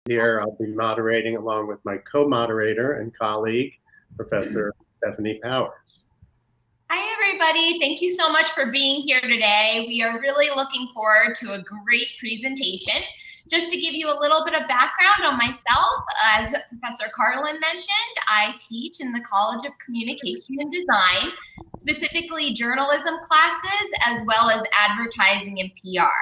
Here I'll be moderating along with my co-moderator and colleague, Professor Stephanie Powers. Hi, everybody. Thank you so much for being here today. We are really looking forward to a great presentation. Just to give you a little bit of background on myself, as Professor Carlin mentioned, I teach in the College of Communication and Design, specifically journalism classes, as well as advertising and PR.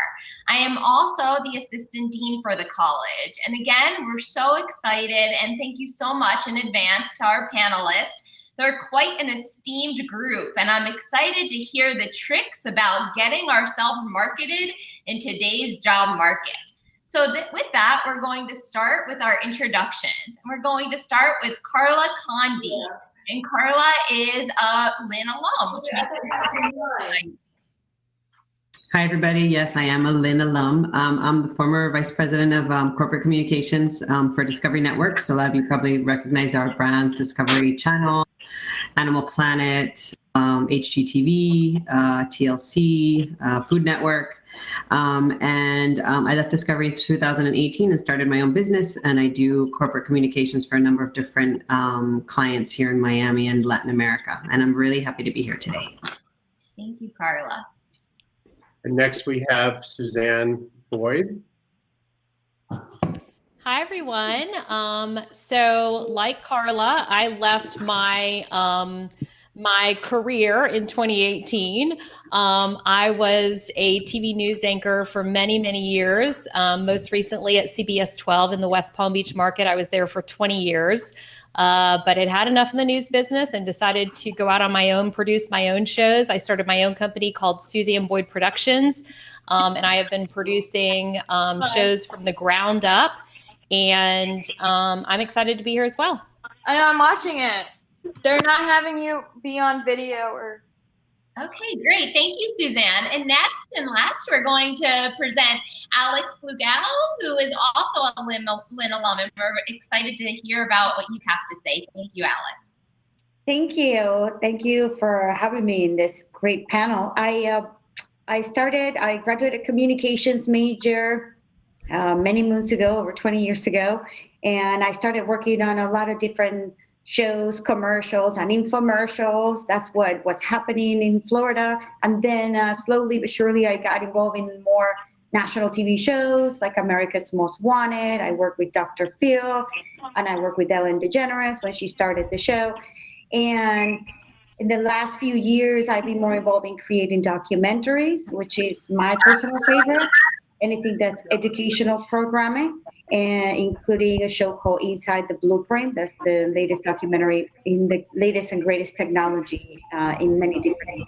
I am also the assistant dean for the college. And again, we're so excited, and thank you so much in advance to our panelists. They're quite an esteemed group, and I'm excited to hear the tricks about getting ourselves marketed in today's job market. So with that, we're going to start with our introductions. And we're going to start with Carla Condi. And Carla is a Lynn alum. Hi, everybody. Yes, I am a Lynn alum. I'm the former vice president of corporate communications for Discovery Network. So a lot of you probably recognize our brands, Discovery Channel, Animal Planet, HGTV, TLC, Food Network. I left Discovery in 2018 and started my own business, and I do corporate communications for a number of different clients here in Miami and Latin America. And I'm really happy to be here today. Thank you, Carla. And next we have Suzanne Boyd. Hi, everyone. So like Carla, I left my career in 2018. I was a TV news anchor for many, many years, most recently at CBS 12 in the West Palm Beach market. I was there for 20 years, but had enough in the news business and decided to go out on my own, produce my own shows. I started my own company called Susie and Boyd Productions, and I have been producing shows from the ground up, and I'm excited to be here as well. And I'm watching it. They're not having you be on video or. Okay, great. Thank you, Suzanne. And next and last, we're going to present Alex Flugallo, who is also a Lynn alum, and we're excited to hear about what you have to say. Thank you, Alex. Thank you. Thank you for having me in this great panel. I graduated communications major many moons ago, over 20 years ago, and I started working on a lot of different shows, commercials, and infomercials. That's what was happening in Florida. And then slowly but surely, I got involved in more national TV shows like America's Most Wanted. I worked with Dr. Phil, and I worked with Ellen DeGeneres when she started the show. And in the last few years, I've been more involved in creating documentaries, which is my personal favorite. Anything that's educational programming, and including a show called Inside the Blueprint. That's the latest documentary in the latest and greatest technology in many different.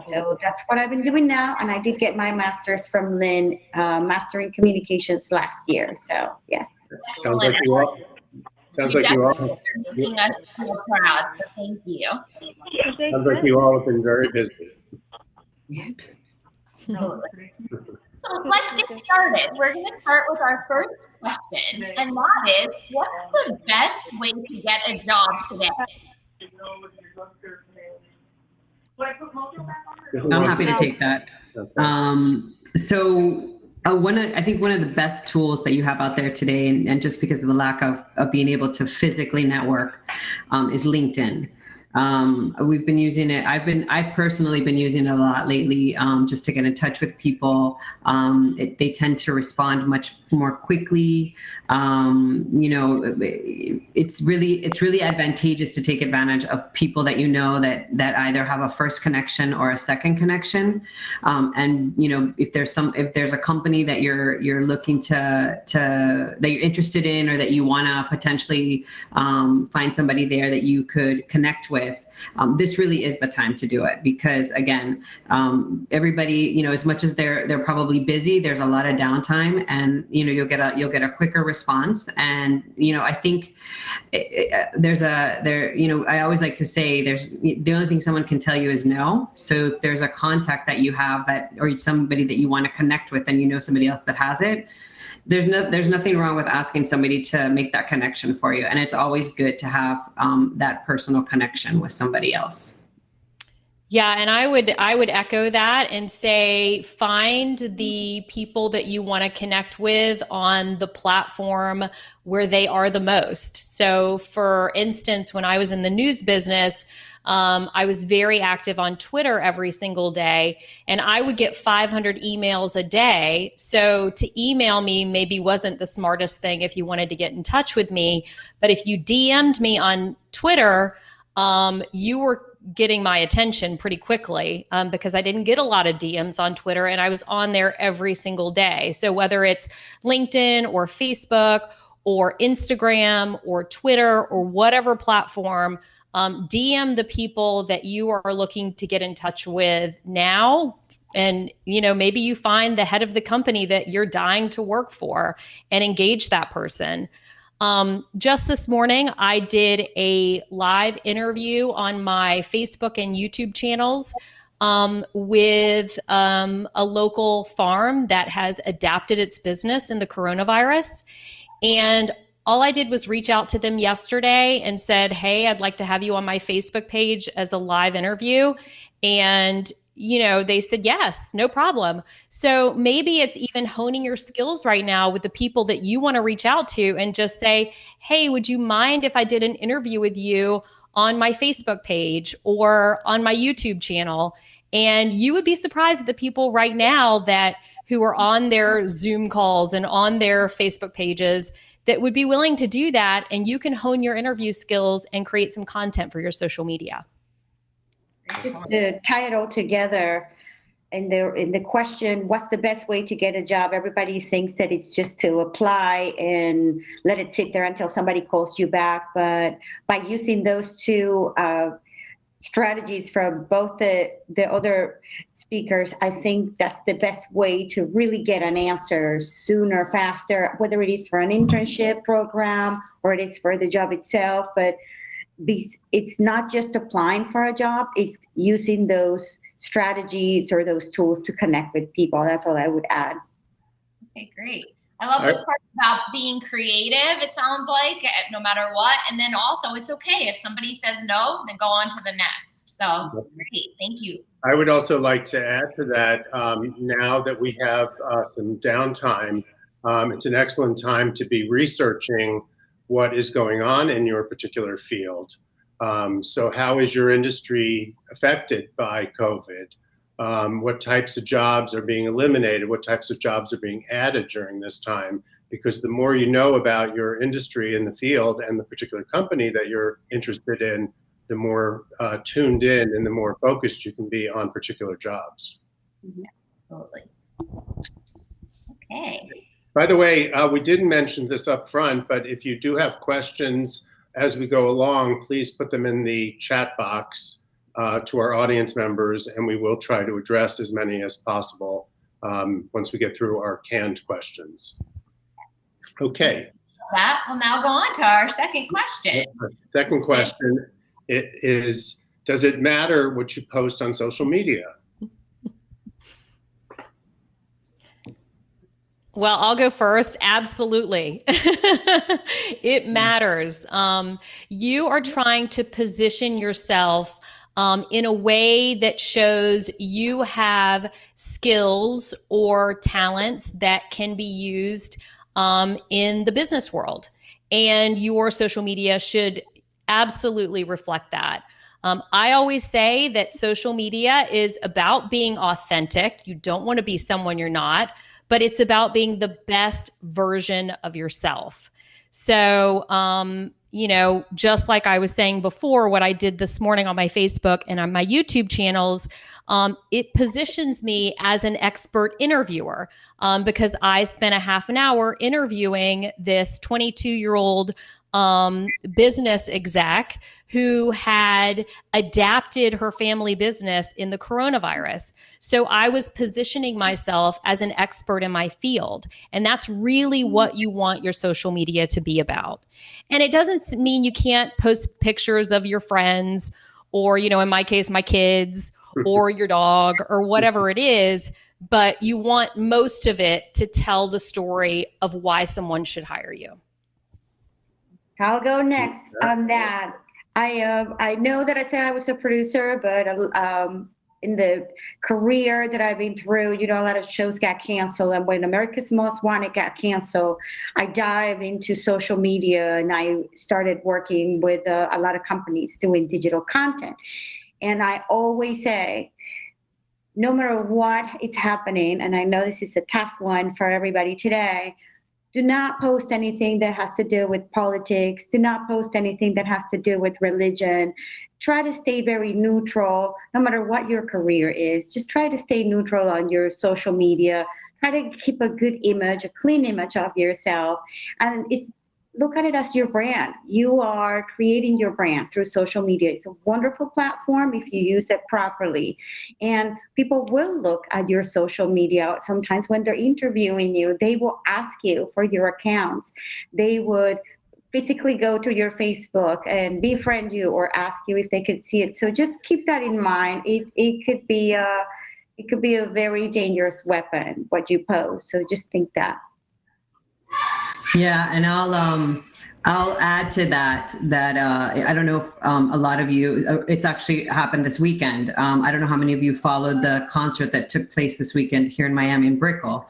So that's what I've been doing now, and I did get my master's from Lynn, Master in Communications last year. So yeah. Sounds like you all. Sounds like you all. Making us feel proud. So thank you. Sounds like you all have been very busy. So let's get started. We're going to start with our first question, and that is, what's the best way to get a job today? I'm happy to take that. I think one of the best tools that you have out there today, and just because of the lack of being able to physically network, is LinkedIn. We've been using it. I've personally been using it a lot lately, just to get in touch with people. They tend to respond much more quickly. It's really advantageous to take advantage of people that that either have a first connection or a second connection. And if there's a company that you're looking that you're interested in, or that you want to potentially find somebody there that you could connect with. This really is the time to do it, because again, everybody, as much as they're probably busy, there's a lot of downtime, and you'll get a quicker response. And I think I always like to say the only thing someone can tell you is no. So if there's a contact that you have or somebody that you want to connect with, and somebody else that has it, there's nothing wrong with asking somebody to make that connection for you. And it's always good to have that personal connection with somebody else. Yeah, and I would echo that and say find the people that you want to connect with on the platform where they are the most. So, for instance, when I was in the news business, I was very active on Twitter every single day, and I would get 500 emails a day. So to email me maybe wasn't the smartest thing if you wanted to get in touch with me, but if you DM'd me on Twitter, you were getting my attention pretty quickly because I didn't get a lot of DMs on Twitter, and I was on there every single day. So whether it's LinkedIn or Facebook or Instagram or Twitter or whatever platform, DM the people that you are looking to get in touch with now. And, maybe you find the head of the company that you're dying to work for and engage that person. Just this morning, I did a live interview on my Facebook and YouTube channels with a local farm that has adapted its business in the coronavirus. And all I did was reach out to them yesterday and said, hey, I'd like to have you on my Facebook page as a live interview. And they said, yes, no problem. So maybe it's even honing your skills right now with the people that you want to reach out to and just say, hey, would you mind if I did an interview with you on my Facebook page or on my YouTube channel? And you would be surprised at the people right now who are on their Zoom calls and on their Facebook pages that would be willing to do that. And you can hone your interview skills and create some content for your social media. Just to tie it all together, in the question, what's the best way to get a job? Everybody thinks that it's just to apply and let it sit there until somebody calls you back. But by using those two strategies from both the other speakers, I think that's the best way to really get an answer sooner, faster, whether it is for an internship program or it is for the job itself. But it's not just applying for a job, it's using those strategies or those tools to connect with people. That's all I would add. Okay, great. I love the part about being creative, it sounds like, no matter what. And then also, it's okay if somebody says no, then go on to the next. So great, thank you. I would also like to add to that, now that we have some downtime, it's an excellent time to be researching what is going on in your particular field. So how is your industry affected by COVID? What types of jobs are being eliminated? What types of jobs are being added during this time? Because the more you know about your industry in the field and the particular company that you're interested in, the more tuned in and the more focused you can be on particular jobs. Absolutely. Okay. By the way, we didn't mention this up front, but if you do have questions as we go along, please put them in the chat box to our audience members, and we will try to address as many as possible once we get through our canned questions. Okay. That will now go on to our second question. Second question is, does it matter what you post on social media? Well, I'll go first. Absolutely. It matters. You are trying to position yourself in a way that shows you have skills or talents that can be used in the business world. And your social media should absolutely reflect that. I always say that social media is about being authentic. You don't want to be someone you're not, but it's about being the best version of yourself. So, just like I was saying before, what I did this morning on my Facebook and on my YouTube channels, it positions me as an expert interviewer because I spent a half an hour interviewing this 22-year-old business exec who had adapted her family business in the coronavirus. So I was positioning myself as an expert in my field. And that's really what you want your social media to be about. And it doesn't mean you can't post pictures of your friends or, in my case, my kids or your dog or whatever it is, but you want most of it to tell the story of why someone should hire you. I'll go next on that. I know that I said I was a producer, but in the career that I've been through, a lot of shows got canceled. And when America's Most Wanted got canceled, I dived into social media and I started working with a lot of companies doing digital content. And I always say, no matter what is happening, and I know this is a tough one for everybody today, do not post anything that has to do with politics. Do not post anything that has to do with religion. Try to stay very neutral, no matter what your career is. Just try to stay neutral on your social media. Try to keep a good image, a clean image of yourself. And look at it as your brand. You are creating your brand through social media. It's a wonderful platform if you use it properly. And people will look at your social media. Sometimes when they're interviewing you, they will ask you for your accounts. They would physically go to your Facebook and befriend you or ask you if they could see it. So just keep that in mind. It could be a very dangerous weapon, what you post. So just think that. Yeah, and I'll add to that I don't know if a lot of you, it's actually happened this weekend. I don't know how many of you followed the concert that took place this weekend here in Miami in Brickell,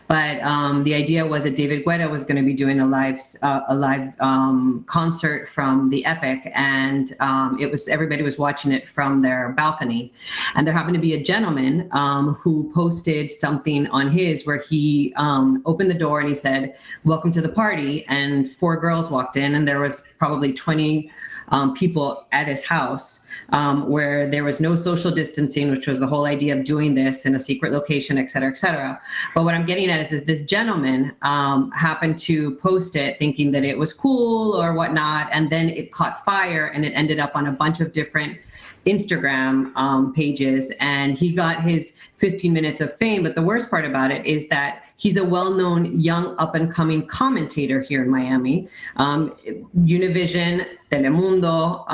but the idea was that David Guetta was going to be doing a live concert from the Epic, and everybody was watching it from their balcony, and there happened to be a gentleman who posted something on his where he opened the door and he said, "Welcome to the party," and 4 girls walked in, and there was probably 20 people at his house, where there was no social distancing, which was the whole idea of doing this in a secret location, et cetera, et cetera. But what I'm getting at is this gentleman happened to post it thinking that it was cool or whatnot, and then it caught fire and it ended up on a bunch of different Instagram pages, and he got his 15 minutes of fame. But the worst part about it is that he's a well-known young up-and-coming commentator here in Miami. Univision, Telemundo,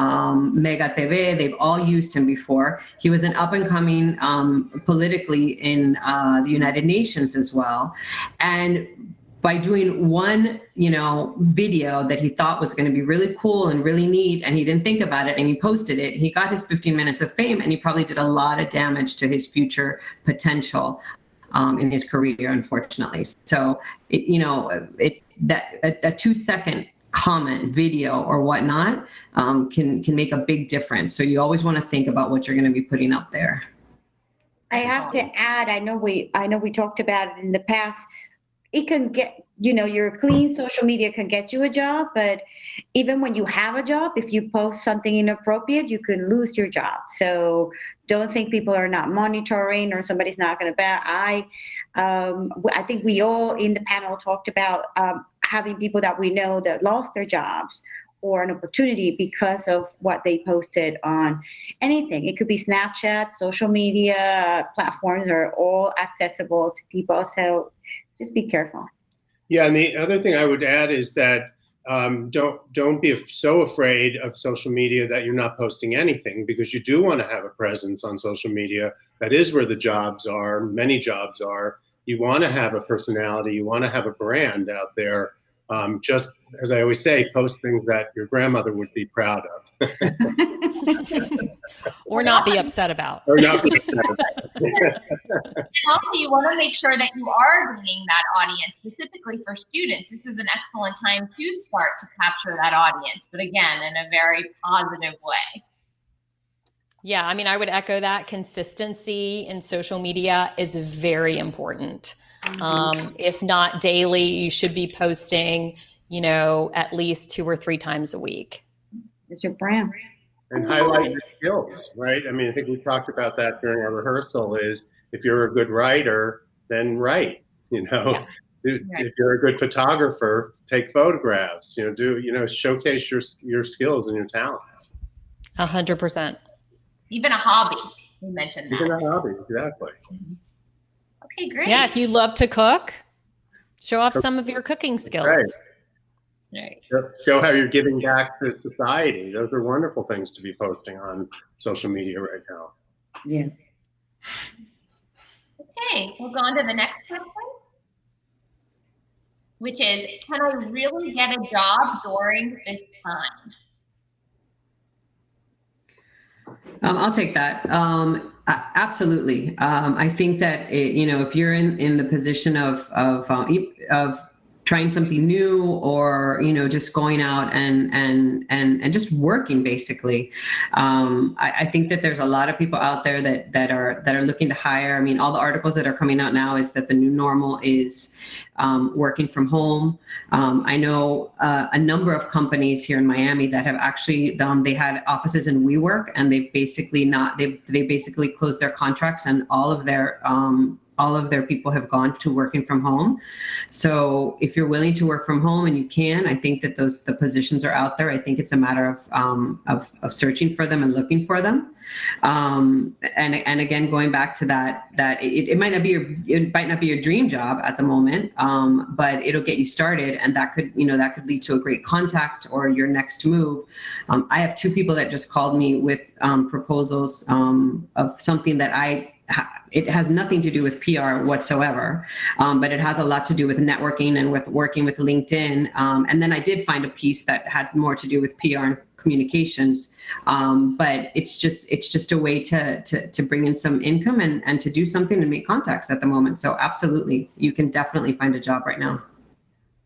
Mega TV, they've all used him before. He was an up-and-coming politically in the United Nations as well. And by doing one, video that he thought was going to be really cool and really neat, and he didn't think about it, and he posted it, he got his 15 minutes of fame, and he probably did a lot of damage to his future potential in his career, unfortunately. So, it's that a 2-second comment, video, or whatnot can make a big difference. So you always want to think about what you're going to be putting up there. I have to add, I know we talked about it in the past. It can get, your clean social media can get you a job, but even when you have a job, if you post something inappropriate, you could lose your job. So don't think people are not monitoring or somebody's not going to bet. I think we all in the panel talked about having people that we know that lost their jobs or an opportunity because of what they posted on anything. It could be Snapchat, social media platforms are all accessible to people. So just be careful. Yeah, and the other thing I would add is that don't be so afraid of social media that you're not posting anything, because you do want to have a presence on social media. That is where the jobs are. Many jobs are. You want to have a personality. You want to have a brand out there. Just as I always say, post things that your grandmother would be proud of. Or not be upset about. Or not be upset about. And also, you want to make sure that you are gaining that audience, specifically for students. This is an excellent time to start to capture that audience, but again, in a very positive way. Yeah, I would echo that. Consistency in social media is very important. If not daily, you should be posting, at least 2 or 3 times a week. It's your brand. And highlight your skills, right? I think we talked about that during our rehearsal, is if you're a good writer, then write, Yeah. If you're a good photographer, take photographs, showcase your skills and your talents. 100%. Even a hobby, you mentioned that. Even a hobby, exactly. Okay, great. Yeah, if you love to cook, show off some of your cooking skills. Right. Show how you're giving back to society. Those are wonderful things to be posting on social media right now. Yeah. Okay, we'll go on to the next question, which is, can I really get a job during this time? I'll take that. Absolutely. I think that if you're in the position of trying something new, or just going out and just working, basically, I think that there's a lot of people out there that are looking to hire. I mean, all the articles that are coming out now is that the new normal is working from home. I know a number of companies here in Miami that have actually they had offices in WeWork, and they basically closed their contracts, and all of their people have gone to working from home. So if you're willing to work from home and you can, I think that the positions are out there. I think it's a matter of searching for them and looking for them. And again, going back to that it might not be your dream job at the moment, but it'll get you started, and that could lead to a great contact or your next move. I have 2 people that just called me with proposals of something that it has nothing to do with PR whatsoever, but it has a lot to do with networking and with working with LinkedIn. And then I did find a piece that had more to do with PR and communications. But it's just a way to bring in some income and to do something and make contacts at the moment. So absolutely, you can definitely find a job right now.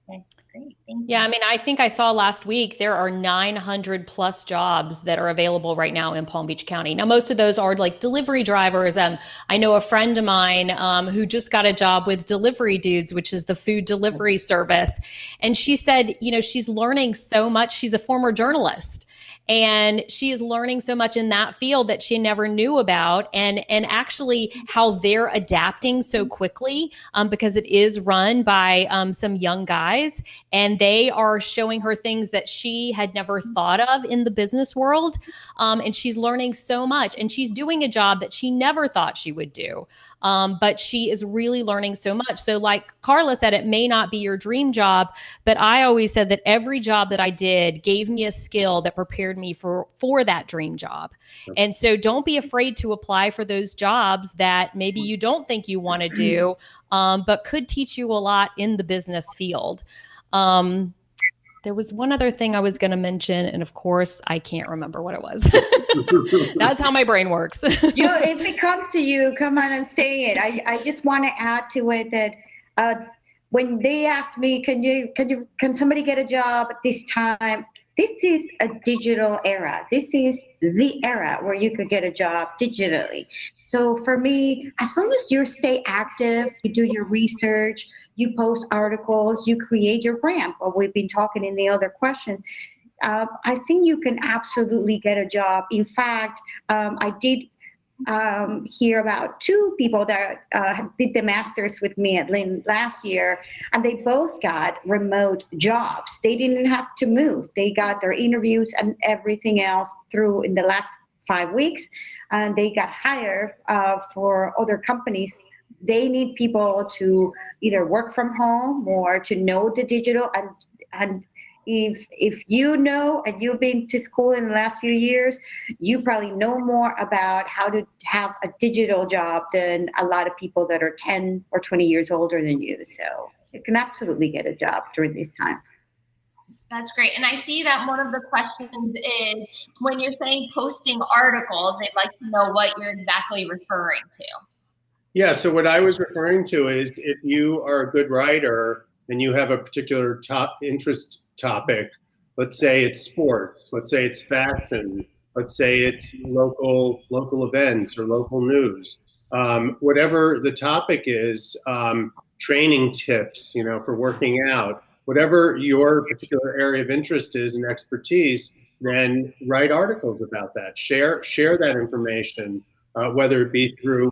Okay, great. Thank you. Yeah, I mean, I think I saw last week there are 900 plus jobs that are available right now in Palm Beach County. Now, most of those are like delivery drivers. I know a friend of mine who just got a job with Delivery Dudes, which is the food delivery service. And she said, she's learning so much. She's a former journalist. And she is learning so much in that field that she never knew about, and actually how they're adapting so quickly, because it is run by some young guys, and they are showing her things that she had never thought of in the business world. And she's learning so much, and she's doing a job that she never thought she would do. But she is really learning so much. So like Carla said, it may not be your dream job, but I always said that every job that I did gave me a skill that prepared me for that dream job. And so don't be afraid to apply for those jobs that maybe you don't think you want to do, but could teach you a lot in the business field. There was one other thing I was going to mention, and of course, I can't remember what it was. That's how my brain works. If it comes to you, come on and say it. I just want to add to it that when they asked me, can somebody get a job at this time? This is a digital era. This is the era where you could get a job digitally. So for me, as long as you stay active, you do your research, you post articles, you create your brand. What we've been talking in the other questions, I think you can absolutely get a job. In fact, I did hear about 2 people that did the masters with me at Lynn last year, and they both got remote jobs. They didn't have to move. They got their interviews and everything else through in the last 5 weeks, and they got hired for other companies. They need people to either work from home or to know the digital. And if you know, and you've been to school in the last few years, you probably know more about how to have a digital job than a lot of people that are 10 or 20 years older than you. So you can absolutely get a job during this time. That's great. And I see that one of the questions is, when you're saying posting articles, they'd like to know what you're exactly referring to. Yeah, so what I was referring to is, if you are a good writer and you have a particular top interest topic, let's say it's sports, let's say it's fashion, let's say it's local events or local news, whatever the topic is, training tips, for working out, whatever your particular area of interest is and expertise, then write articles about that. Share that information, whether it be through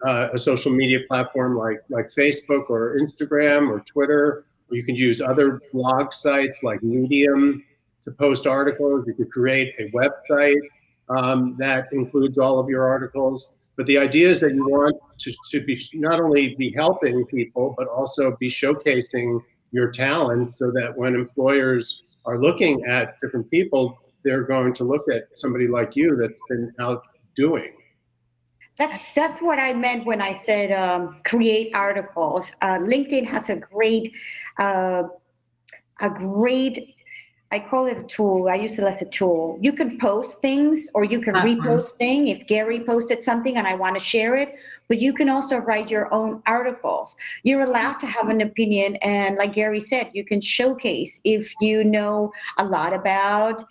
a social media platform like Facebook or Instagram or Twitter. Or you can use other blog sites like Medium to post articles. You could create a website that includes all of your articles. But the idea is that you want to be not only be helping people, but also be showcasing your talent, so that when employers are looking at different people, they're going to look at somebody like you that's been out doing. That's what I meant when I said create articles. LinkedIn has a great I call it a tool. I use it as a tool. You can post things or you can Platform. repost things. If Gary posted something and I want to share it, but you can also write your own articles. You're allowed to have an opinion. And like Gary said, you can showcase if you know a lot about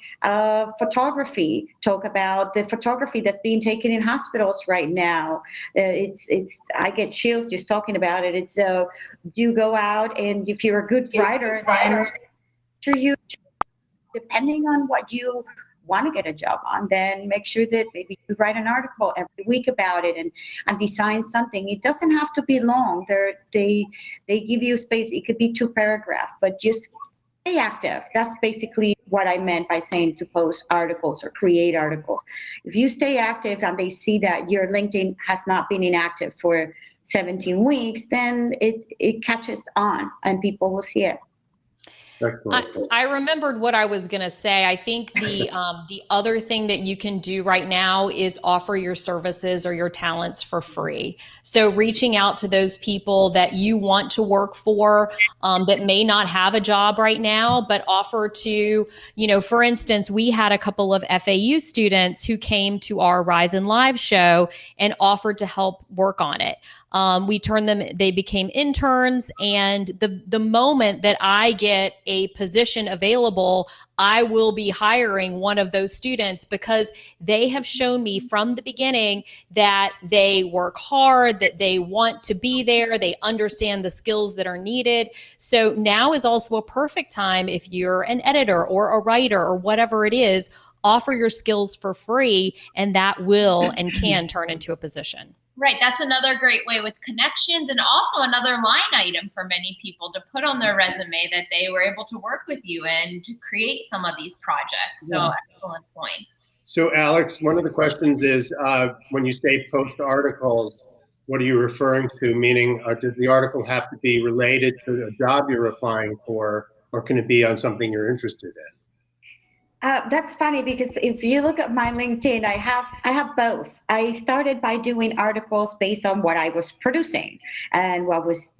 photography, talk about the photography that's being taken in hospitals right now. I get chills just talking about it. It's you go out, and if you're a good writer, then sure you, depending on what you want to get a job on, then make sure that maybe you write an article every week about it and design something. It doesn't have to be long. They give you space. It could be 2 paragraphs, but just stay active. That's basically what I meant by saying to post articles or create articles. If you stay active and they see that your LinkedIn has not been inactive for 17 weeks, then it catches on and people will see it. I remembered what I was going to say. I think the other thing that you can do right now is offer your services or your talents for free. So reaching out to those people that you want to work for that may not have a job right now, but offer to, for instance, we had a couple of FAU students who came to our Rise and Live show and offered to help work on it. They became interns, and the moment that I get a position available, I will be hiring one of those students because they have shown me from the beginning that they work hard, that they want to be there, they understand the skills that are needed. So now is also a perfect time if you're an editor or a writer or whatever it is, offer your skills for free, and that will and can turn into a position. Right, that's another great way with connections, and also another line item for many people to put on their resume that they were able to work with you and to create some of these projects. So excellent points. So Alex, one of the questions is when you say post articles, what are you referring to? Meaning, does the article have to be related to the job you're applying for, or can it be on something you're interested in? That's funny because if you look at my LinkedIn, I have both. I started by doing articles based on what I was producing and what was,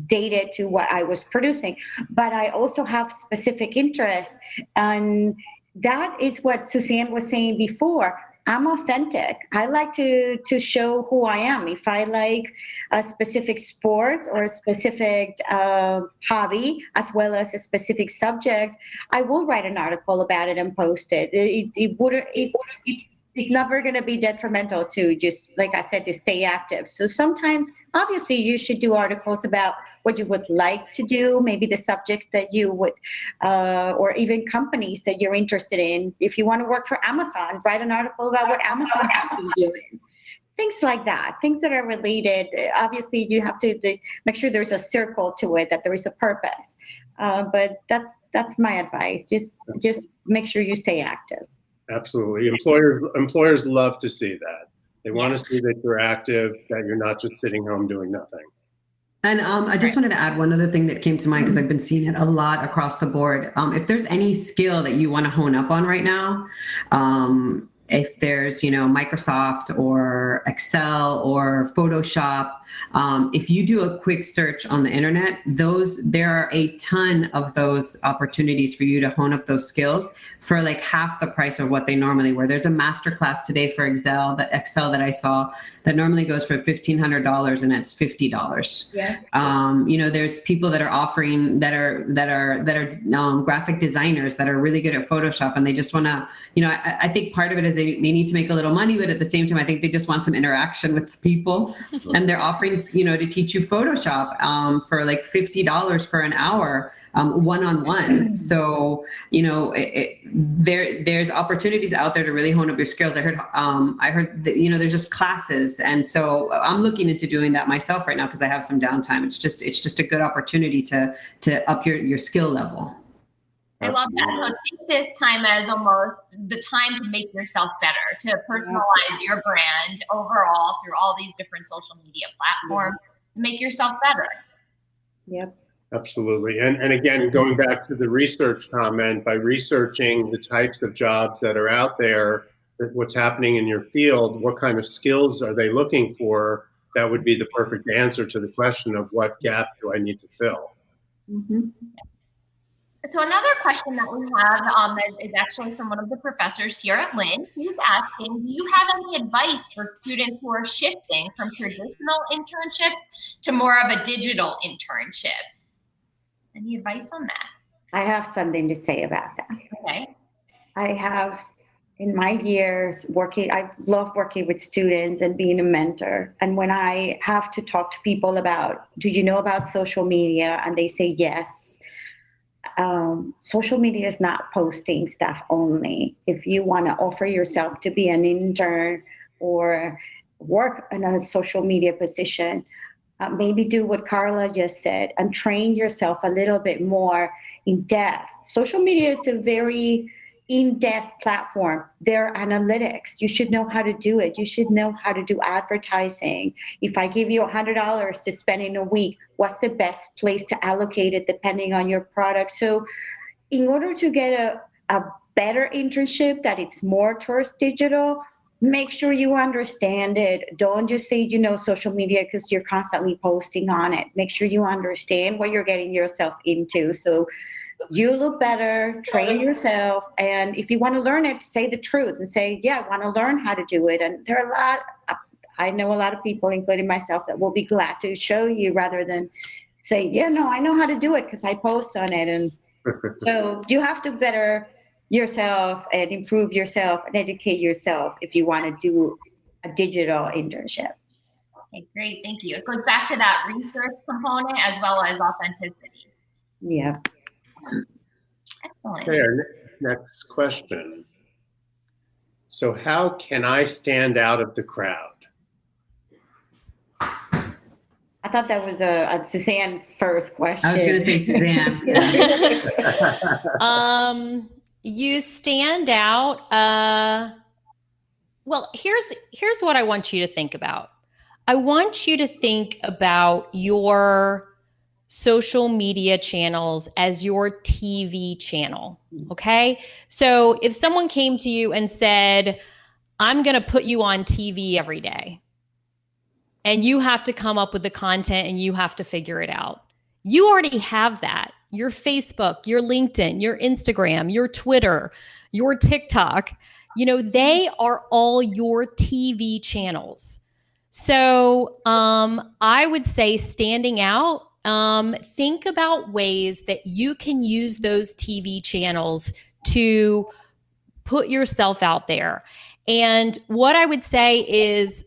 dated to what I was producing. But I also have specific interests, and that is what Suzanne was saying before. I'm authentic. I like to show who I am. If I like a specific sport or a specific hobby, as well as a specific subject, I will write an article about it and post it. It's never going to be detrimental to, just like I said, to stay active. So sometimes, obviously, you should do articles about what you would like to do, maybe the subjects that you would, or even companies that you're interested in. If you want to work for Amazon, write an article about what Amazon has been doing. Things like that, things that are related. Obviously, you have to make sure there's a circle to it, that there is a purpose. But that's my advice. Just make sure you stay active. Absolutely. Employers love to see that. They want to see that you're active, that you're not just sitting home doing nothing. And I just wanted to add one other thing that came to mind because I've been seeing it a lot across the board. If there's any skill that you want to hone up on right now, if there's, Microsoft or Excel or Photoshop, if you do a quick search on the internet, there are a ton of those opportunities for you to hone up those skills for like half the price of what they normally were. There's a masterclass today for Excel that I saw that normally goes for $1,500 and it's $50. Yeah. There's people that are offering that are graphic designers that are really good at Photoshop, and they just want to, I think part of it is they need to make a little money, but at the same time, I think they just want some interaction with people, and they're offering, to teach you Photoshop for like $50 for an hour. One-on-one. So, there's opportunities out there to really hone up your skills. I heard that, there's just classes. And so I'm looking into doing that myself right now because I have some downtime. It's just a good opportunity to up your skill level. I love that. So take this time as almost the time to make yourself better, to personalize your brand overall through all these different social media platforms, make yourself better. Yep. Absolutely. And again, going back to the research comment, by researching the types of jobs that are out there, what's happening in your field, what kind of skills are they looking for, that would be the perfect answer to the question of what gap do I need to fill. Mm-hmm. So another question that we have is actually from one of the professors here at Lynn. He's asking, do you have any advice for students who are shifting from traditional internships to more of a digital internship? Any advice on that? I have something to say about that. Okay. I have, in my years working, I love working with students and being a mentor. And when I have to talk to people about, do you know about social media? And they say yes. Social media is not posting stuff only. If you want to offer yourself to be an intern or work in a social media position, maybe do what Carla just said and train yourself a little bit more in depth. Social media is a very in-depth platform. There are analytics. You should know how to do it. You should know how to do advertising. If I give you $100 to spend in a week, what's the best place to allocate it depending on your product? So in order to get a better internship that it's more towards digital, make sure you understand it. Don't just say you know social media because you're constantly posting on it. Make sure you understand what you're getting yourself into. So you look better, train yourself, and if you want to learn it, say the truth and say, yeah, I want to learn how to do it. And there are I know a lot of people, including myself, that will be glad to show you rather than say, yeah, no, I know how to do it because I post on it. And so you have to better yourself and improve yourself and educate yourself if you want to do a digital internship. Okay, great, thank you. It goes back to that research component as well as authenticity. Yeah. Excellent. Okay, our next question. So how can I stand out of the crowd? I thought that was a Suzanne first question. I was going to say Suzanne. You stand out. Well, here's what I want you to think about. I want you to think about your social media channels as your TV channel, okay? So if someone came to you and said, I'm going to put you on TV every day, and you have to come up with the content and you have to figure it out. You already have that. Your Facebook, your LinkedIn, your Instagram, your Twitter, your TikTok, they are all your TV channels. So I would say standing out, think about ways that you can use those TV channels to put yourself out there. And what I would say is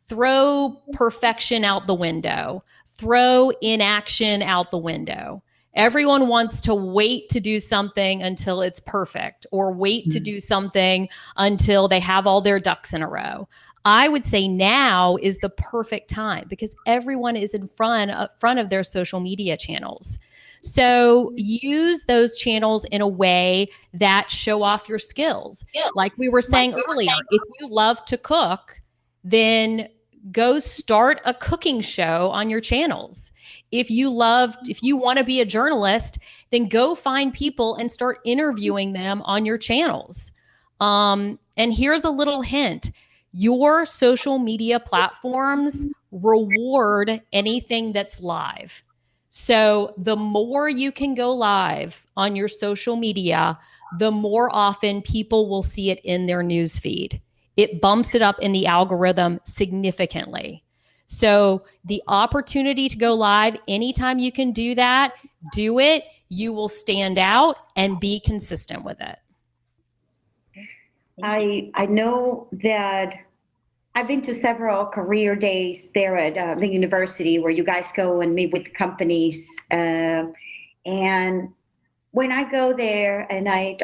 throw perfection out the window, throw inaction out the window. Everyone wants to wait to do something until it's perfect or wait to do something until they have all their ducks in a row. I would say now is the perfect time because everyone is in front of their social media channels. So use those channels in a way that show off your skills. Like we were saying earlier, if you love to cook, then go start a cooking show on your channels. If you want to be a journalist, then go find people and start interviewing them on your channels. And here's a little hint. Your social media platforms reward anything that's live. So the more you can go live on your social media, the more often people will see it in their newsfeed. It bumps it up in the algorithm significantly. So the opportunity to go live, anytime you can do that, do it. You will stand out and be consistent with it. I know that I've been to several career days there at the university where you guys go and meet with companies. And when I go there and I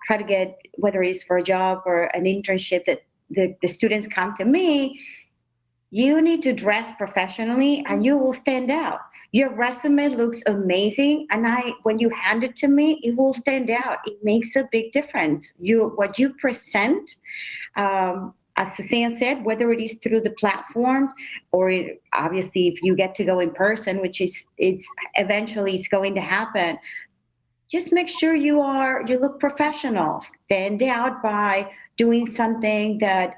try to get, whether it's for a job or an internship, that the students come to me, you need to dress professionally and you will stand out. Your resume looks amazing, and when you hand it to me, it will stand out. It makes a big difference. What you present, as Suzanne said, whether it is through the platforms or obviously if you get to go in person, which it's eventually going to happen, just make sure you look professional. Stand out by doing something that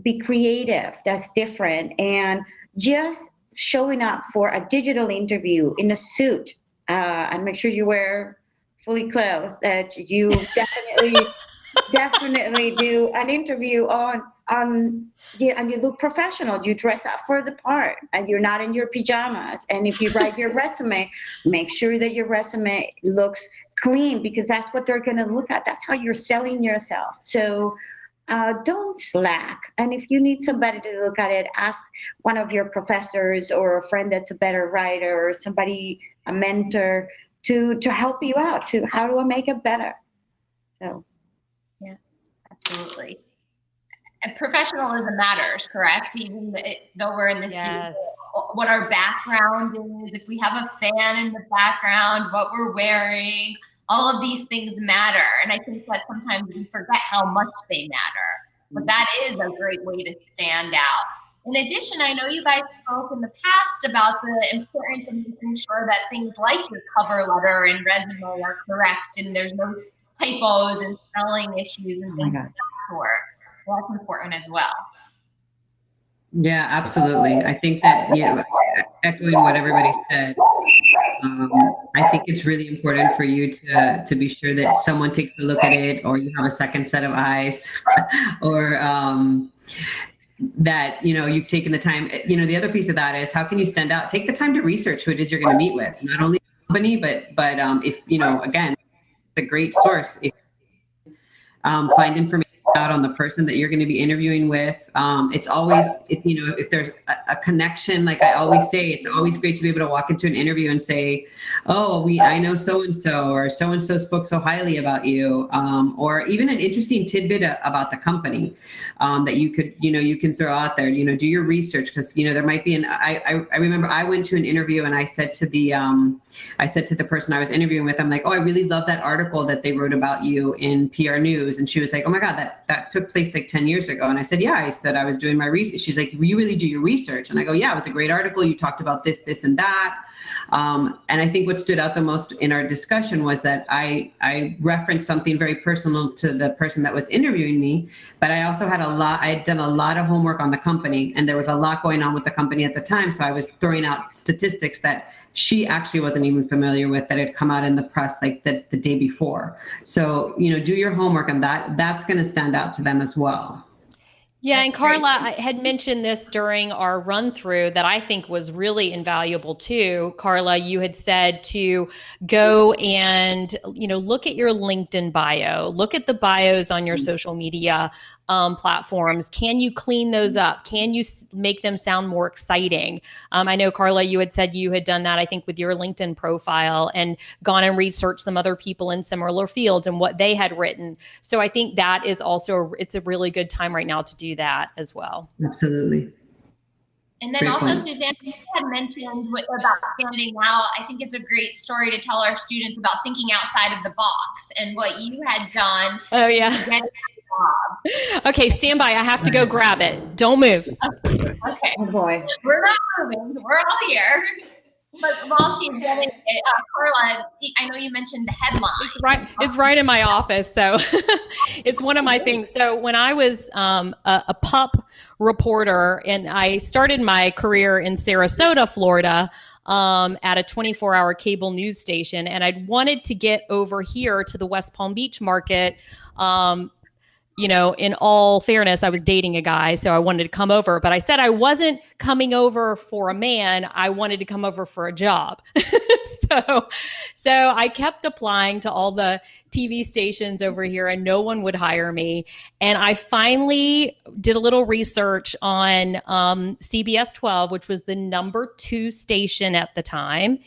be creative, that's different, and just showing up for a digital interview in a suit, and make sure you wear fully clothed, that you definitely do an interview yeah, and you look professional. You dress up for the part, and you're not in your pajamas. And if you write your resume, make sure that your resume looks clean, because that's what they're going to look at. That's how you're selling yourself. So don't slack. And if you need somebody to look at it, ask one of your professors or a friend that's a better writer, or somebody, a mentor, to help you out. To how do I make it better? So. Yeah, absolutely. And professionalism matters, correct? Even though we're in this, Yes. what our background is, if we have a fan in the background, what we're wearing, all of these things matter. And I think that sometimes we forget how much they matter. But that is a great way to stand out. In addition, I know you guys spoke in the past about the importance of making sure that things like your cover letter and resume are correct, and there's no typos and spelling issues and things of that sort. So that's important as well. Yeah, absolutely. I think that, echoing what everybody said, I think it's really important for you to be sure that someone takes a look at it, or you have a second set of eyes, or that, you've taken the time. The other piece of that is, how can you stand out? Take the time to research who it is you're going to meet with, not only the company, but if, again, it's a great source. If find information out on the person that you're going to be interviewing with. It's always, if there's a connection, like I always say, it's always great to be able to walk into an interview and say, oh, I know so-and-so, or so-and-so spoke so highly about you, or even an interesting tidbit about the company that you can throw out there. Do your research, because there might be I remember I went to an interview and I said to the person I was interviewing with, I'm like, oh, I really love that article that they wrote about you in PR News. And she was like, oh my God, that took place like 10 years ago. And I said, yeah, I said, I was doing my research. She's like, you really do your research? And I go, yeah, it was a great article. You talked about this, and that. And I think what stood out the most in our discussion was that I referenced something very personal to the person that was interviewing me, but I also had I had done a lot of homework on the company, and there was a lot going on with the company at the time. So I was throwing out statistics that she actually wasn't even familiar with, that had come out in the press like the day before. So, do your homework, and that's going to stand out to them as well. Yeah, and Carla, I had mentioned this during our run through that I think was really invaluable too. Carla, you had said to go and, look at your LinkedIn bio, look at the bios on your social media platforms. Can you clean those up? Can you make them sound more exciting? I know, Carla, you had said you had done that, I think, with your LinkedIn profile, and gone and researched some other people in similar fields and what they had written. So I think that is also, it's a really good time right now to do that as well. Absolutely. And then also, Suzanne, you had mentioned about standing out. I think it's a great story to tell our students about thinking outside of the box and what you had done. Oh, yeah. Okay, stand by. I have to go grab it. Don't move. Okay. Oh boy. We're not moving. We're all here. But while she's getting it, Carla, I know you mentioned the headline. It's right in my office, so it's one of my things. So when I was a pup reporter, and I started my career in Sarasota, Florida, at a 24-hour cable news station, and I'd wanted to get over here to the West Palm Beach market. In all fairness, I was dating a guy, so I wanted to come over. But I said I wasn't coming over for a man. I wanted to come over for a job. So I kept applying to all the TV stations over here, and no one would hire me. And I finally did a little research on CBS 12, which was the number 2 station at the time.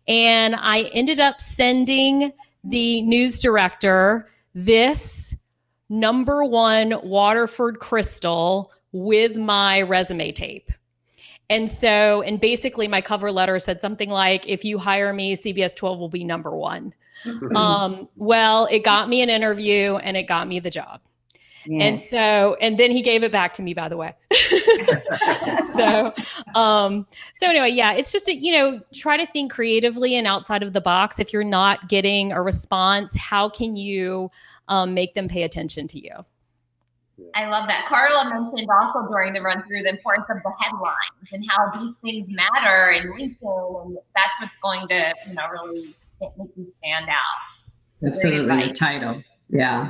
And I ended up sending the news director this number 1 Waterford crystal with my resume tape. And basically my cover letter said something like, if you hire me, CBS 12 will be number 1. Well, it got me an interview and it got me the job. Yes. And then he gave it back to me, by the way. So anyway, yeah, it's just, try to think creatively and outside of the box. If you're not getting a response, how can you make them pay attention to you? I love that. Carla mentioned also during the run through the importance of the headlines and how these things matter in LinkedIn, and that's what's going to, really make you stand out. Absolutely, the title. Yeah.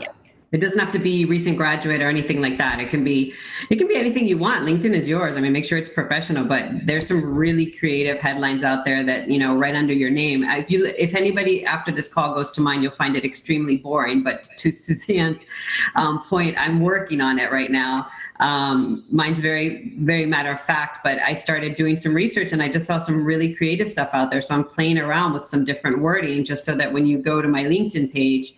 It doesn't have to be recent graduate or anything like that. It can be anything you want. LinkedIn is yours. I mean, make sure it's professional, but there's some really creative headlines out there that, right under your name. If anybody after this call goes to mine, you'll find it extremely boring, but to Suzanne's point, I'm working on it right now. Mine's very, very matter of fact, but I started doing some research and I just saw some really creative stuff out there. So I'm playing around with some different wording just so that when you go to my LinkedIn page,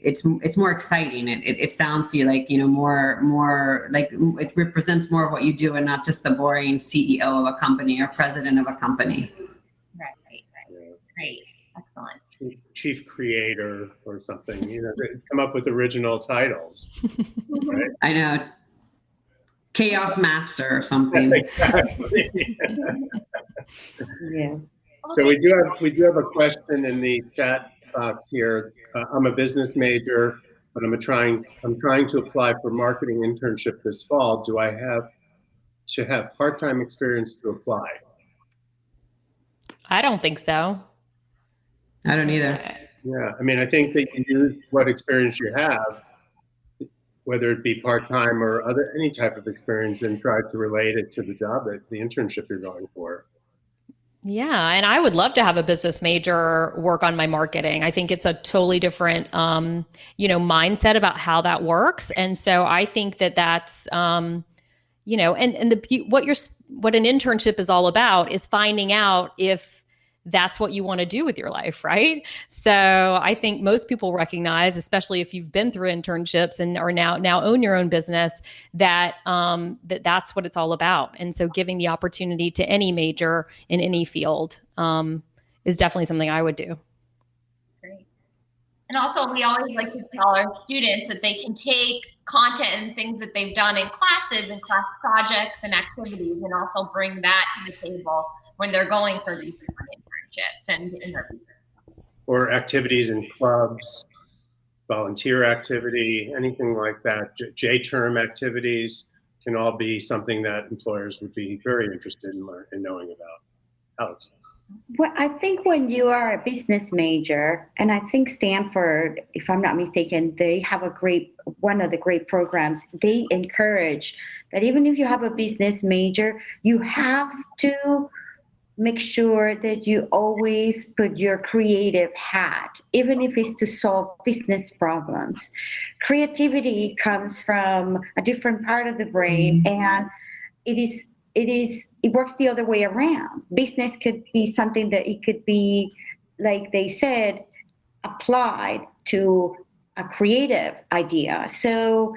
it's more exciting. It sounds to you like, more like it represents more of what you do and not just the boring CEO of a company or president of a company. Right. Excellent. Chief creator or something, come up with original titles. Right? I know. Chaos master or something. Exactly. Yeah. So we do have a question in the chat box here. I'm a business major, but I'm trying to apply for marketing internship this fall. Do I have to have part-time experience to apply? I don't think so. I don't either. Yeah, I mean, I think that you use what experience you have, whether it be part-time or any type of experience, and try to relate it to the job, the internship you're going for. Yeah, and I would love to have a business major work on my marketing. I think it's a totally different, mindset about how that works. And so I think that's, what an internship is all about is finding out if that's what you want to do with your life, right? So I think most people recognize, especially if you've been through internships and are now own your own business, that that's what it's all about. And so giving the opportunity to any major in any field is definitely something I would do. Great. And also, we always like to tell our students that they can take content and things that they've done in classes and class projects and activities and also bring that to the table when they're going for these different internships and interviews. Or activities in clubs, volunteer activity, anything like that. J-term activities can all be something that employers would be very interested in knowing about. Alex? Well, I think when you are a business major, and I think Stanford, if I'm not mistaken, they have one of the great programs. They encourage that even if you have a business major, you have to make sure that you always put your creative hat, even if it's to solve business problems. Creativity comes from a different part of the brain, and it works the other way around. Business could be something that it could be, like they said, applied to a creative idea. So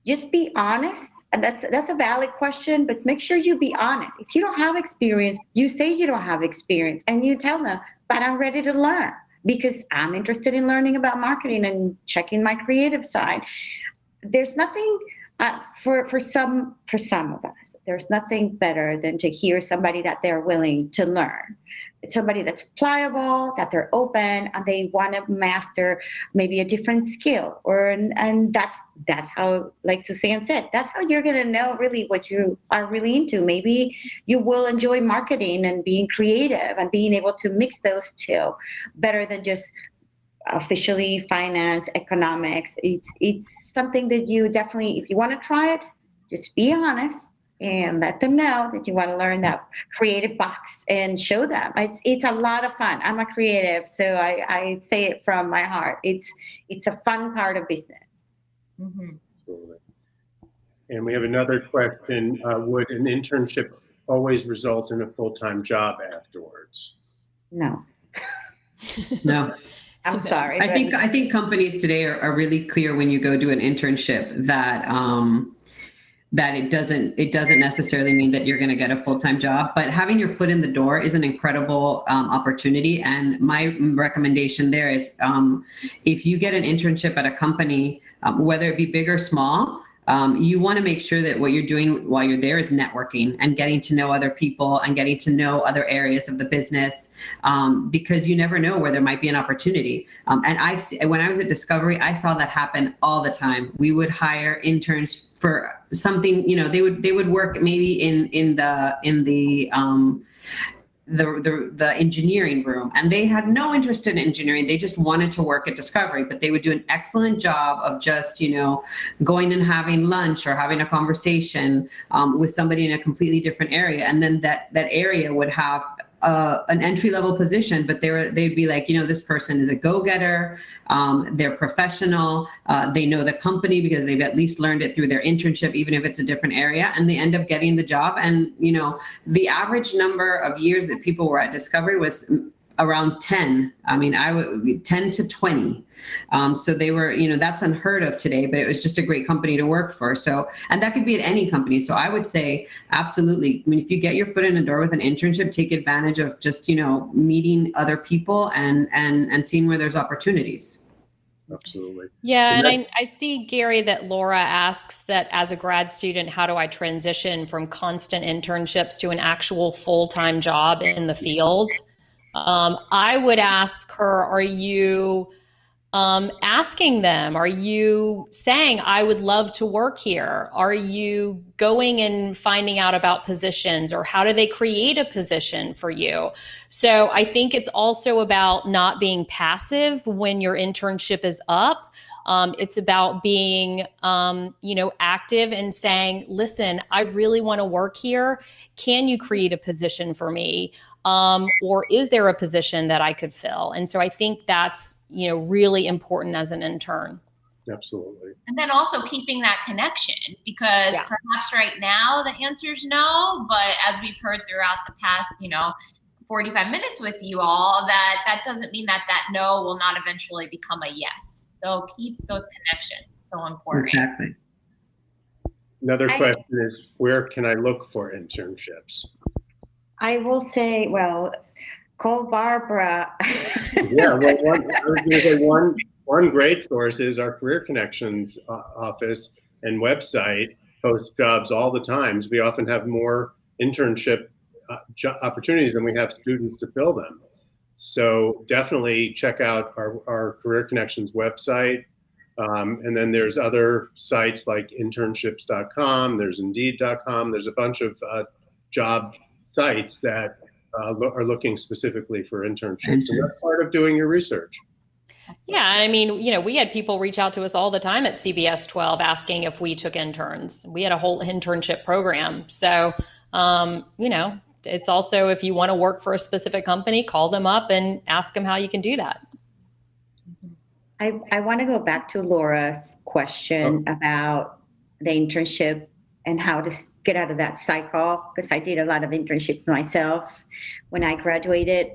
just be honest. And that's a valid question, but make sure you be honest. If you don't have experience, you say you don't have experience, and you tell them, but I'm ready to learn because I'm interested in learning about marketing and checking my creative side. There's nothing for some of us. There's nothing better than to hear somebody that they're willing to learn. It's somebody that's pliable, that they're open, and they want to master maybe a different skill. And that's how, like Suzanne said, that's how you're going to know really what you are really into. Maybe you will enjoy marketing and being creative and being able to mix those two better than just officially finance, economics. It's something that you definitely, if you want to try it, just be honest and let them know that you want to learn that creative box and show them. It's a lot of fun. I'm a creative, so I say it from my heart. It's a fun part of business. Mm-hmm. And we have another question. Would an internship always result in a full-time job afterwards? No. No. I'm sorry. I think companies today are really clear when you go do an internship that that it doesn't necessarily mean that you're going to get a full-time job, but having your foot in the door is an incredible opportunity. And my recommendation there is if you get an internship at a company, whether it be big or small, you want to make sure that what you're doing while you're there is networking and getting to know other people and getting to know other areas of the business, because you never know where there might be an opportunity. And when I was at Discovery, I saw that happen all the time. We would hire interns for something, they would work maybe in the the engineering room, and they had no interest in engineering. They just wanted to work at Discovery, but they would do an excellent job of just, going and having lunch or having a conversation with somebody in a completely different area. And then that area would have an entry-level position, but they'd be like, this person is a go-getter, they're professional, they know the company because they've at least learned it through their internship, even if it's a different area, and they end up getting the job. And the average number of years that people were at Discovery was around 10. I mean, 10 to 20. So they were, that's unheard of today, but it was just a great company to work for. So, and that could be at any company. So I would say, absolutely. I mean, if you get your foot in the door with an internship, take advantage of just, meeting other people and seeing where there's opportunities. Absolutely. Yeah, and I see, Gary, that Laura asks that as a grad student, how do I transition from constant internships to an actual full-time job in the field? I would ask her, are you asking them, are you saying, I would love to work here? Are you going and finding out about positions, or how do they create a position for you? So I think it's also about not being passive when your internship is up. It's about being, active and saying, listen, I really want to work here. Can you create a position for me? Or is there a position that I could fill? And so I think that's, really important as an intern. Absolutely. And then also keeping that connection, because perhaps right now the answer is no, but as we've heard throughout the past, 45 minutes with you all, that doesn't mean that no will not eventually become a yes. So keep those connections. So important. Exactly. Another question is, where can I look for internships? I will say, call Barbara. Yeah, one great source is our Career Connections office and website post jobs all the time. We often have more internship opportunities than we have students to fill them. So definitely check out our Career Connections website. And then there's other sites like internships.com, there's indeed.com, there's a bunch of job sites that are looking specifically for internships. And that's part of doing your research. Yeah, I mean, we had people reach out to us all the time at CBS 12 asking if we took interns. We had a whole internship program. So, it's also, if you want to work for a specific company, call them up and ask them how you can do that. I want to go back to Laura's question about the internship and how to get out of that cycle, because I did a lot of internships myself when I graduated.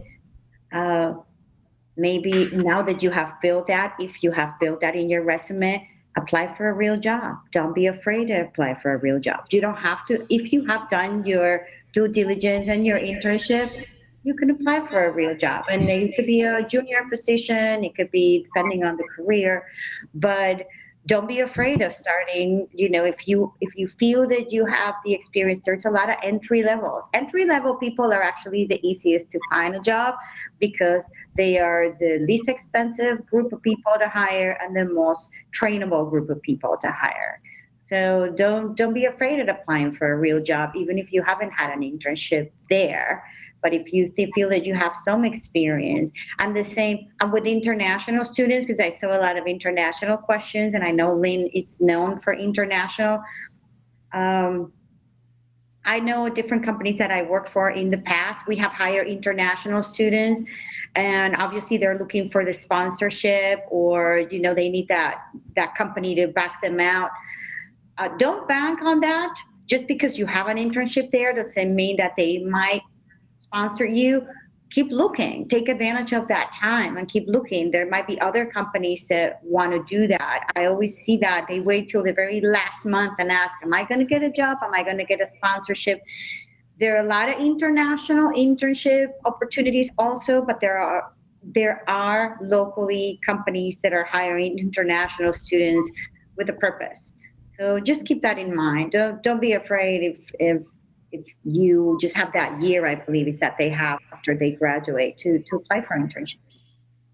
Maybe now that you have built that, if you have built that in your resume, apply for a real job. Don't be afraid to apply for a real job. You don't have to, if you have done your due diligence and your internship, you can apply for a real job. And it could be a junior position, it could be depending on the career, but don't be afraid of starting. If you feel that you have the experience, there's a lot of entry levels. Entry level people are actually the easiest to find a job because they are the least expensive group of people to hire and the most trainable group of people to hire. So don't be afraid of applying for a real job, even if you haven't had an internship there. But if you feel that you have some experience, and the same with international students, because I saw a lot of international questions, and I know Lynn is known for international. I know different companies that I worked for in the past, we have hired international students, and obviously they're looking for the sponsorship, or they need that company to back them out. Don't bank on that. Just because you have an internship there doesn't mean that they might sponsor you. Keep looking, take advantage of that time and keep looking. There might be other companies that want to do that. I always see that they wait till the very last month and ask, am I going to get a job? Am I going to get a sponsorship? There are a lot of international internship opportunities also, but there are locally companies that are hiring international students with a purpose. So just keep that in mind. Don't be afraid if you just have that year, I believe, is that they have after they graduate to apply for internship.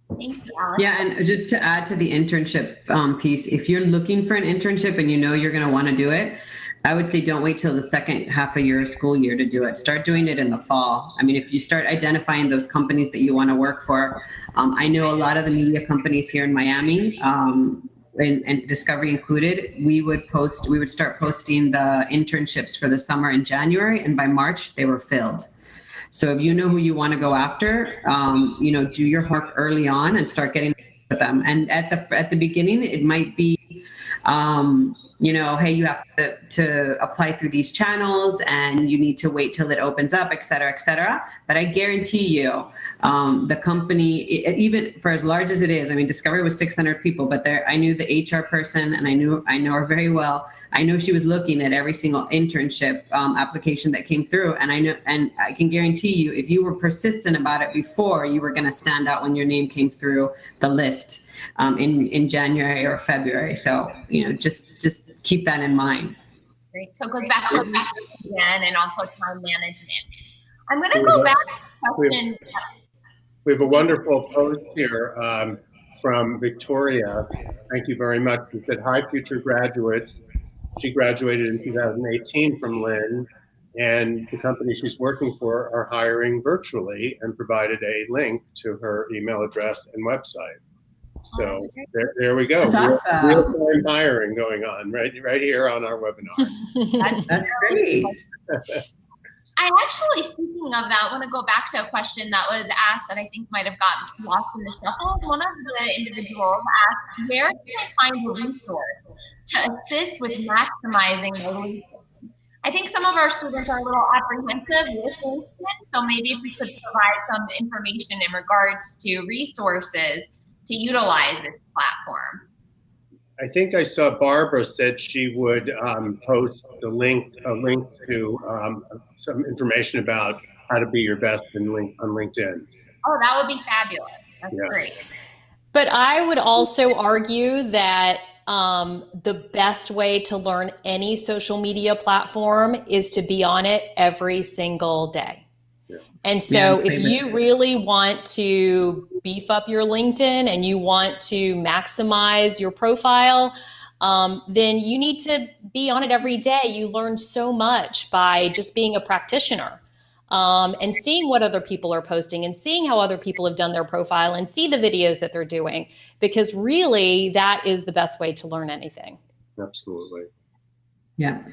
Thank you, Alex. Yeah, and just to add to the internship piece, if you're looking for an internship and you're going to want to do it, I would say don't wait till the second half of your school year to do it. Start doing it in the fall. I mean, if you start identifying those companies that you want to work for, I know a lot of the media companies here in Miami, and Discovery included, we would start posting the internships for the summer in January, and by March they were filled. So if you know who you want to go after, do your homework early on and start getting with them. And at the beginning, it might be, hey, you have to apply through these channels and you need to wait till it opens up, et cetera, et cetera. But I guarantee you, the company, even for as large as it is, I mean, Discovery was 600 people, but I knew the HR person, and I know her very well. I know she was looking at every single internship application that came through, and I can guarantee you, if you were persistent about it before, you were going to stand out when your name came through the list in January or February. So just keep that in mind. Great. So it goes back to again, and also time management. I'm going to go back to the question. We have a wonderful post here from Victoria. Thank you very much. She said, "Hi, future graduates." She graduated in 2018 from Lynn, and the company she's working for are hiring virtually, and provided a link to her email address and website. So there we go. That's awesome. Real-time hiring going on right here on our webinar. That's great. I actually, speaking of that, want to go back to a question that was asked that I think might have gotten lost in the shuffle. One of the individuals asked, where can I find a resource to assist with maximizing the LinkedIn? I think some of our students are a little apprehensive with LinkedIn, so maybe if we could provide some information in regards to resources to utilize this platform. I think I saw Barbara said she would post a link to some information about how to be your best on LinkedIn. Oh, that would be fabulous. That's great. But I would also argue that the best way to learn any social media platform is to be on it every single day. And so if you really want to beef up your LinkedIn and you want to maximize your profile, then you need to be on it every day. You learn so much by just being a practitioner and seeing what other people are posting and seeing how other people have done their profile and see the videos that they're doing, because really that is the best way to learn anything. Absolutely. Yeah.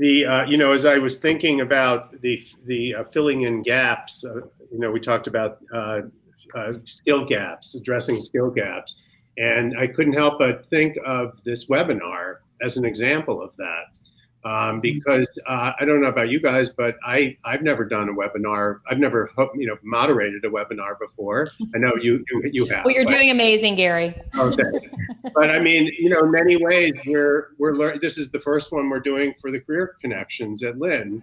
As I was thinking about the filling in gaps, we talked about skill gaps, addressing skill gaps, and I couldn't help but think of this webinar as an example of that. Because I don't know about you guys, but I've never done a webinar. I've never moderated a webinar before. I know you have. Well, you're doing amazing, Gary. Okay, but I mean, in many ways we're learning. This is the first one we're doing for the Career Connections at Lynn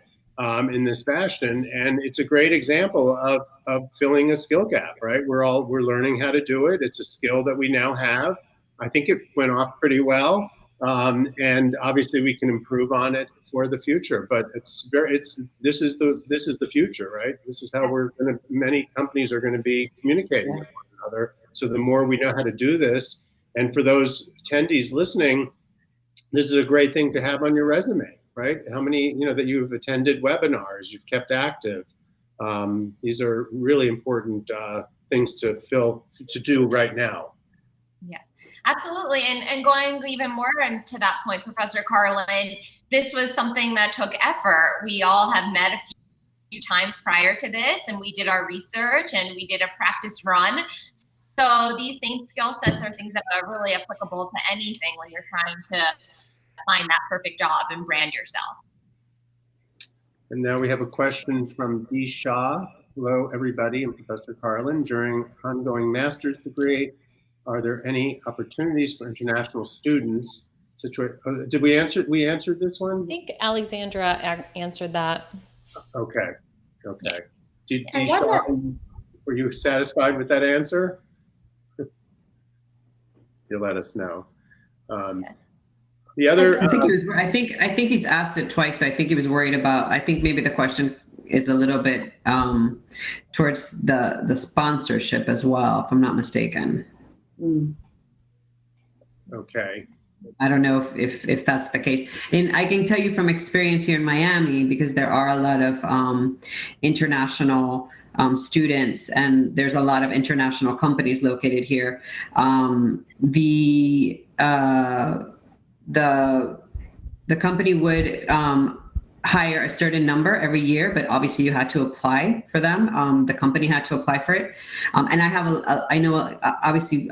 in this fashion, and it's a great example of filling a skill gap. Right? We're learning how to do it. It's a skill that we now have. I think it went off pretty well. And obviously we can improve on it for the future, but this is the future, right? This is how many companies are going to be communicating with one another. So the more we know how to do this, and for those attendees listening, this is a great thing to have on your resume, right? How many, that you've attended webinars, you've kept active. These are really important things to do right now. Yes. Absolutely, and going even more into that point, Professor Carlin, this was something that took effort. We all have met a few times prior to this, and we did our research, and we did a practice run. So these same skill sets are things that are really applicable to anything when you're trying to find that perfect job and brand yourself. And now we have a question from D. Shaw. Hello, everybody, and Professor Carlin. During ongoing master's degree, are there any opportunities for international students? Did we answer? We answered this one? I think Alexandra answered that. Okay. Were you satisfied with that answer? You'll let us know. The other. I think he's asked it twice. So I think he was worried about. I think maybe the question is a little bit towards the sponsorship as well, if I'm not mistaken. Okay. I don't know if that's the case. And I can tell you from experience here in Miami, because there are a lot of international students, and there's a lot of international companies located here. The company would hire a certain number every year, but obviously you had to apply for them. The company had to apply for it. And I know obviously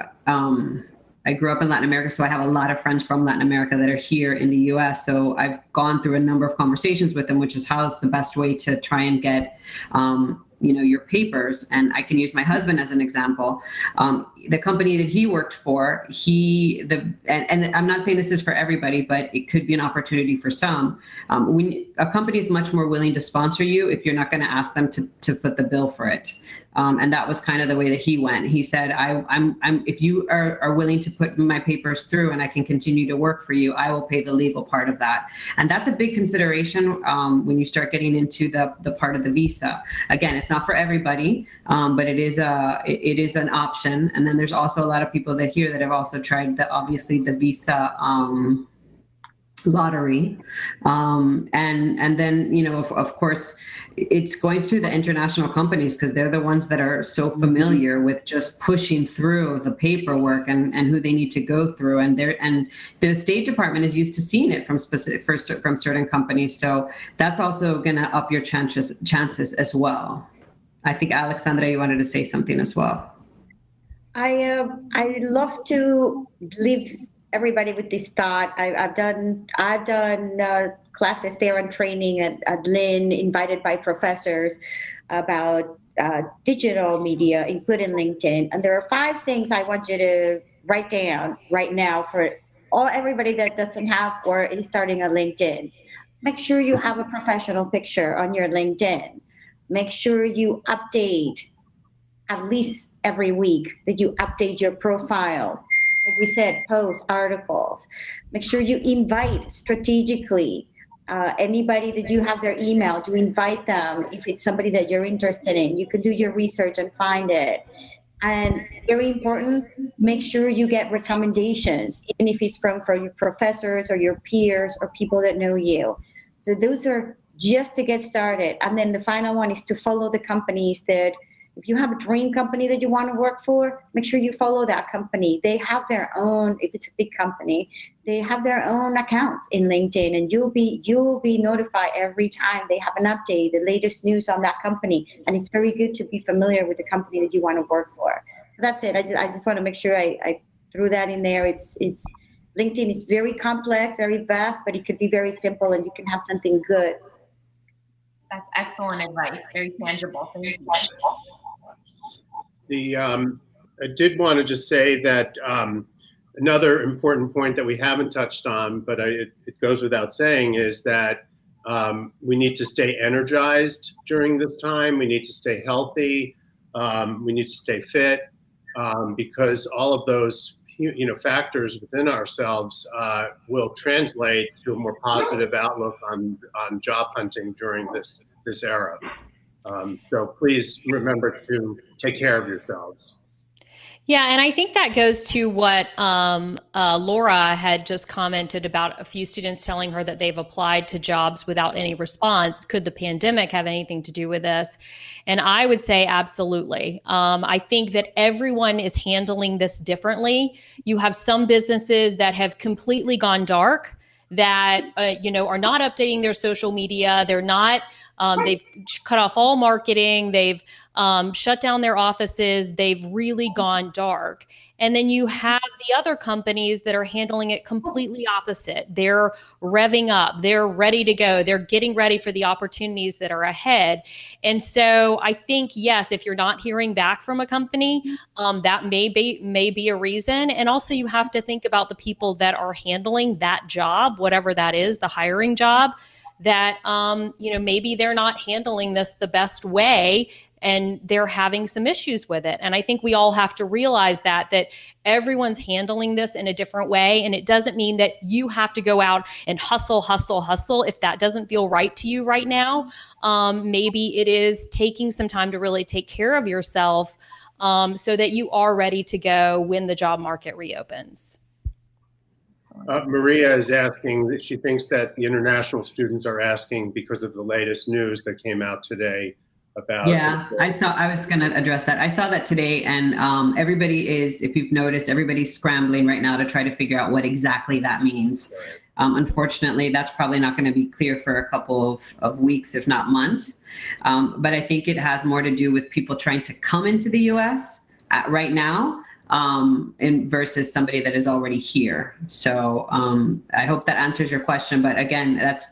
I grew up in Latin America, so I have a lot of friends from Latin America that are here in the US. So I've gone through a number of conversations with them, which is how's the best way to try and get your papers. And I can use my husband as an example. The company that he worked for, and I'm not saying this is for everybody, but it could be an opportunity for some. A company is much more willing to sponsor you if you're not going to ask them to foot the bill for it. And that was kind of the way that he went. He said, if you are willing to put my papers through and I can continue to work for you, I will pay the legal part of that. And that's a big consideration when you start getting into the part of the visa. Again, it's not for everybody, but it is an option. And then there's also a lot of people that here that have also tried the visa lottery. And then, of course, it's going through the international companies because they're the ones that are so familiar with just pushing through the paperwork and who they need to go through. And the State Department is used to seeing it from certain companies. So that's also going to up your chances as well. I think, Alexandra, you wanted to say something as well. I love to leave everybody with this thought. I've done classes there and training at Lynn, invited by professors about digital media, including LinkedIn. And there are 5 things I want you to write down right now for everybody that doesn't have or is starting a LinkedIn. Make sure you have a professional picture on your LinkedIn. Make sure you update at least every week, that you update your profile. Like we said, post articles. Make sure you invite strategically anybody that you have their email, to invite them if it's somebody that you're interested in. You can do your research and find it. And very important, make sure you get recommendations, even if it's from your professors or your peers or people that know you. So those are just to get started. And then the final one is to follow the companies that, if you have a dream company that you want to work for, make sure you follow that company. They have their own, if it's a big company, they have their own accounts in LinkedIn, and you'll be notified every time they have an update, the latest news on that company. And it's very good to be familiar with the company that you want to work for. So that's it. I just want to make sure I threw that in there. It's LinkedIn is very complex, very vast, but it could be very simple, and you can have something good. That's excellent advice. Very tangible. Thank you. I did want to just say that another important point that we haven't touched on, but it goes without saying, is that we need to stay energized during this time. We need to stay healthy. We need to stay fit, because all of those factors within ourselves will translate to a more positive outlook on job hunting during this era. So please remember to take care of yourselves. Yeah, and I think that goes to what Laura had just commented about, a few students telling her that they've applied to jobs without any response. Could the pandemic have anything to do with this? And I would say absolutely. I think that everyone is handling this differently. You have some businesses that have completely gone dark, that are not updating their social media. They're not. They've cut off all marketing. They've shut down their offices. They've really gone dark. And then you have the other companies that are handling it completely opposite. They're revving up. They're ready to go. They're getting ready for the opportunities that are ahead. And so I think, yes, if you're not hearing back from a company, that may be a reason. And also you have to think about the people that are handling that job, whatever that is, the hiring job, that maybe they're not handling this the best way, and they're having some issues with it. And I think we all have to realize that everyone's handling this in a different way. And it doesn't mean that you have to go out and hustle if that doesn't feel right to you right now. Maybe it is taking some time to really take care of yourself, so that you are ready to go when the job market reopens. Maria is asking, she thinks that the international students are asking because of the latest news that came out today about. Yeah, I was going to address that. I saw that today, and everybody is, if you've noticed, everybody's scrambling right now to try to figure out what exactly that means. Unfortunately, that's probably not going to be clear for a couple of weeks, if not months. But I think it has more to do with people trying to come into the U.S. Right now, and versus somebody that is already here. So I hope that answers your question. But again, that's,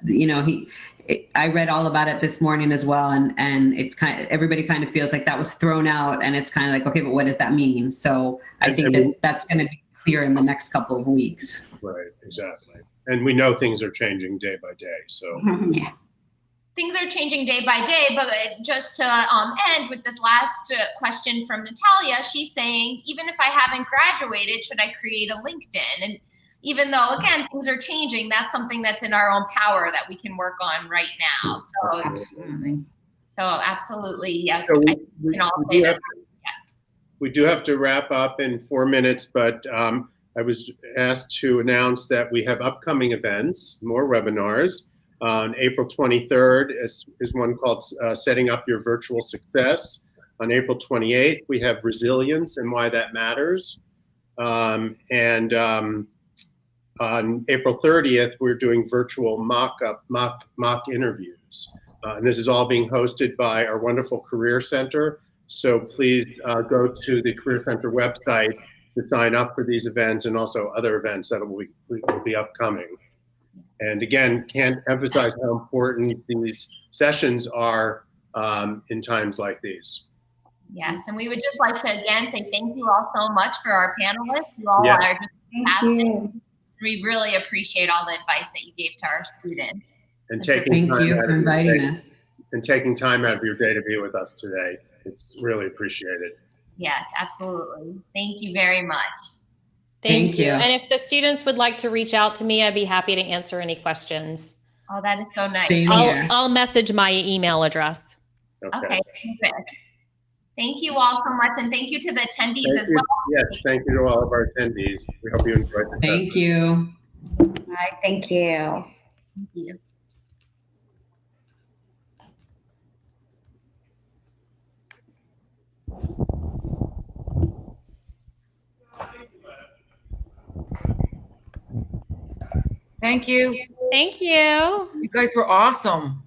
I read all about it this morning as well, and it's everybody kind of feels like that was thrown out, and it's kind of like, okay, but what does that mean? So I think that's going to be clear in the next couple of weeks. Right, exactly. And we know things are changing day by day. So yeah. Things are changing day by day, but just to end with this last question from Natalia, she's saying, even if I haven't graduated, should I create a LinkedIn? And even though, again, things are changing, that's something that's in our own power that we can work on right now. So absolutely, yes. So Yes. We do have to wrap up in 4 minutes, but I was asked to announce that we have upcoming events, more webinars. On April 23rd is one called Setting Up Your Virtual Success. On April 28th, we have Resilience and Why That Matters. On April 30th, we're doing virtual mock interviews. And this is all being hosted by our wonderful Career Center. So please go to the Career Center website to sign up for these events and also other events that will be upcoming. And again, can't emphasize how important these sessions are in times like these. Yes, and we would just like to again say thank you all so much for our panelists. You all are just fantastic. We really appreciate all the advice that you gave to our students. And taking time out of your day to be with us today. It's really appreciated. Yes, absolutely. Thank you very much. Thank you. And if the students would like to reach out to me, I'd be happy to answer any questions. Oh, that is so nice. I'll message my email address. Okay, perfect. Thank you all so much, and thank you to the attendees as well. Yes, thank you to all of our attendees. We hope you enjoyed this. Thank you. All right, thank you. Thank you. Thank you. Thank you. You guys were awesome.